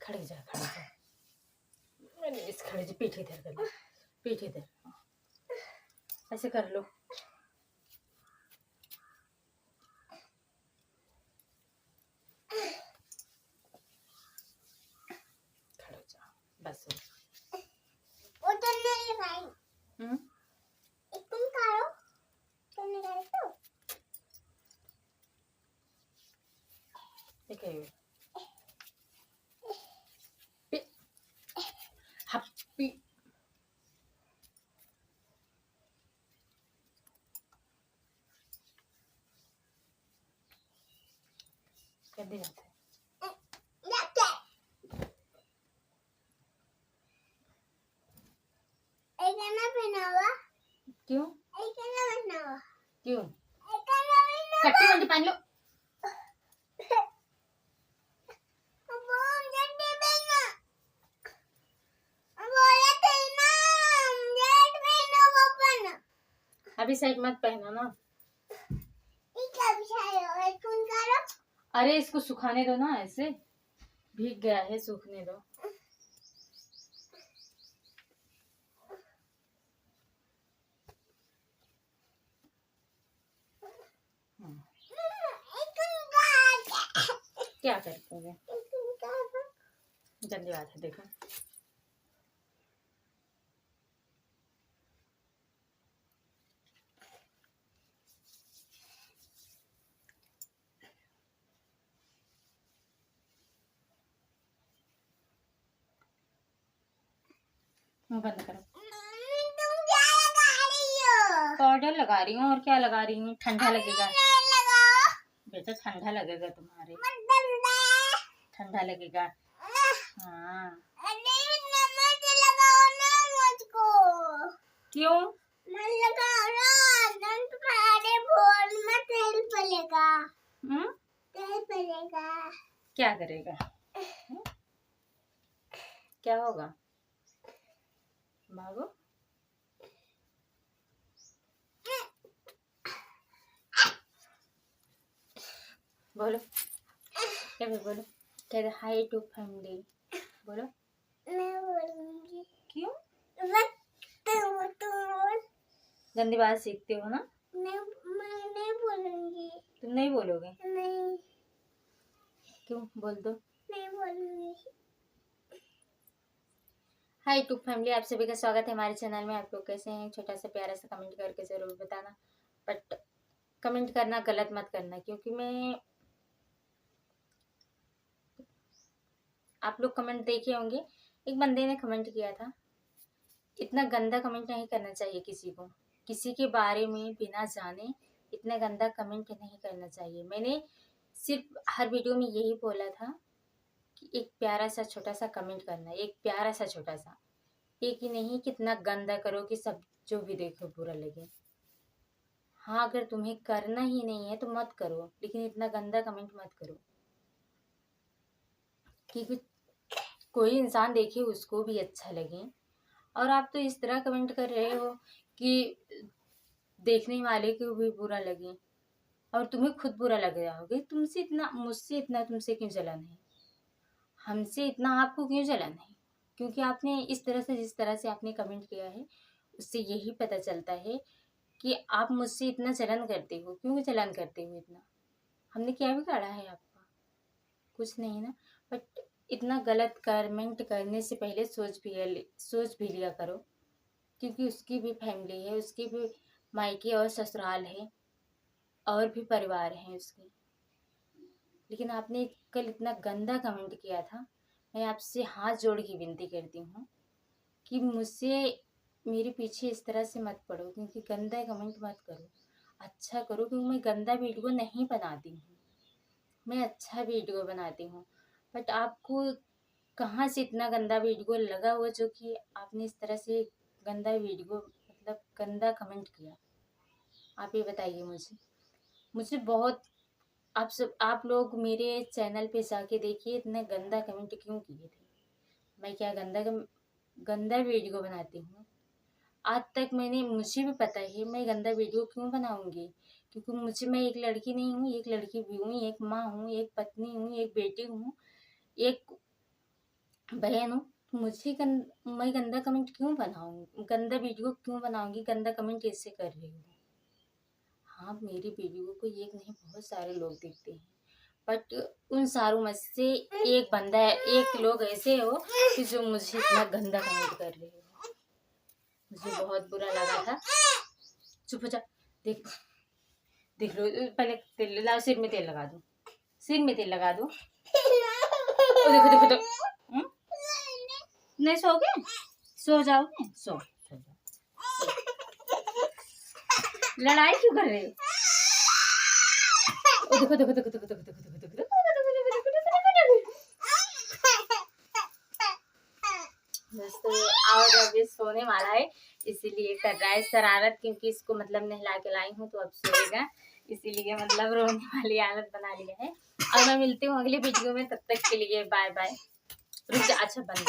खड़े जा खड़े जा। मैंने इस खड़े जा, पीठ इधर कर, पीठ इधर, ऐसे कर लो। खड़े जा बस। देखिए हप्पी कर दे जाते। क्यों क्यों कट्टी बंदी पहन लो। अभी साइड मत पहनो ना। अरे इसको सुखाने दो ना, ऐसे भीग गया है, सूखने दो। क्या करते हैं, जल्दी बात है। देखो बंद करो। पाउडर लगा रही हूँ, और क्या लगा रही हूँ। ठंडा लगेगा बेटा, ठंडा लगेगा तुम्हारे, ठंडा लगेगा। हाँ क्यों क्या करेगा, क्या होगा। भागो। बोलो क्या बोलो, क्या हाय टू फैमिली बोलो। मैं बोलूंगी। क्यों गंदी बात सीखते हो ना। मैं नहीं बोलूंगी। तुम नहीं बोलोगे? नहीं। क्यों बोल दो। नहीं बोलूंगी। हाय टू फैमिली, आप सभी का स्वागत है हमारे चैनल में। आप लोग कैसे हैं? छोटा सा प्यारा सा कमेंट करके जरूर बताना, बट कमेंट करना गलत मत करना, क्योंकि मैं आप लोग कमेंट देखे होंगे। एक बंदे ने कमेंट किया था, इतना गंदा कमेंट नहीं करना चाहिए किसी को, किसी के बारे में बिना जाने इतना गंदा कमेंट नहीं करना चाहिए। मैंने सिर्फ हर वीडियो में यही बोला था कि एक प्यारा सा छोटा सा कमेंट करना, एक प्यारा सा छोटा सा, एक ही नहीं कितना गंदा करो कि सब जो भी देखो बुरा लगे। हाँ अगर तुम्हें करना ही नहीं है तो मत करो, लेकिन इतना गंदा कमेंट मत करो, क्योंकि कोई इंसान देखे उसको भी अच्छा लगे। और आप तो इस तरह कमेंट कर रहे हो कि देखने वाले को भी बुरा लगे और तुम्हें खुद बुरा लग रहा होगा। तुमसे इतना, मुझसे इतना तुमसे क्यों जलन है, हमसे इतना आपको क्यों जलन है? क्योंकि आपने इस तरह से, जिस तरह से आपने कमेंट किया है, उससे यही पता चलता है कि आप मुझसे इतना जलन करते हो। क्यों जलन करते हो इतना? हमने क्या बिगाड़ा है आपका? कुछ नहीं ना। बट इतना गलत कमेंट करने से पहले सोच भी लिया करो, क्योंकि उसकी भी फैमिली है, उसकी भी मायके और ससुराल है, और भी परिवार हैं उसके। लेकिन आपने कल इतना गंदा कमेंट किया था। मैं आपसे हाथ जोड़ के विनती करती हूँ कि मुझसे मेरे पीछे इस तरह से मत पड़ो, क्योंकि गंदा कमेंट मत करो, अच्छा करो। क्योंकि मैं गंदा वीडियो नहीं बनाती हूँ, मैं अच्छा वीडियो बनाती हूँ। बट आपको कहाँ से इतना गंदा वीडियो लगा हुआ जो कि आपने इस तरह से गंदा वीडियो, मतलब गंदा कमेंट किया? आप ये बताइए मुझे बहुत। आप लोग मेरे चैनल पे जाके देखिए, इतने गंदा कमेंट क्यों किए थे। मैं क्या गंदा वीडियो बनाती हूँ? आज तक मुझे भी पता है मैं गंदा वीडियो क्यों बनाऊंगी, क्योंकि मैं एक लड़की नहीं हूँ, एक लड़की भी हूँ, एक माँ हूँ, एक पत्नी हूँ, एक बेटी हूँ, एक बहन हूँ। मैं गंदा कमेंट क्यों बनाऊंगी, गंदा वीडियो क्यों बनाऊंगी, गंदा कमेंट ऐसे कर रही हूँ। हाँ, मेरी वीडियो को एक नहीं बहुत सारे लोग देखते हैं, बट उन सारों में से एक बंदा है, एक लोग ऐसे हो कि जो मुझे इतना गंदा कमेंट कर रहे हो। मुझे बहुत बुरा लगा था। चुप हो जा। देख देख लो, पहले तेल लाओ, सिर में तेल लगा दो, सिर में तेल लगा दो। ओ देखो देखो तो नहीं सोओगे, सो जाओगे, सो जाओ। लड़ाई क्यों कर रहे हो? ओ देखो देखो देखो देखो देखो देखो देखो देखो दोस्तों, और अभी सोने वाला है, इसीलिए कर रहा है शरारत, क्योंकि इसको मतलब नहला के लाई हूँ तो अब सोएगा, इसीलिए मतलब रोने वाली हालत बना लिया है। और मैं मिलती हूँ अगले वीडियो में, तब तक के लिए बाय बाय। रुक जा, अच्छा बंद।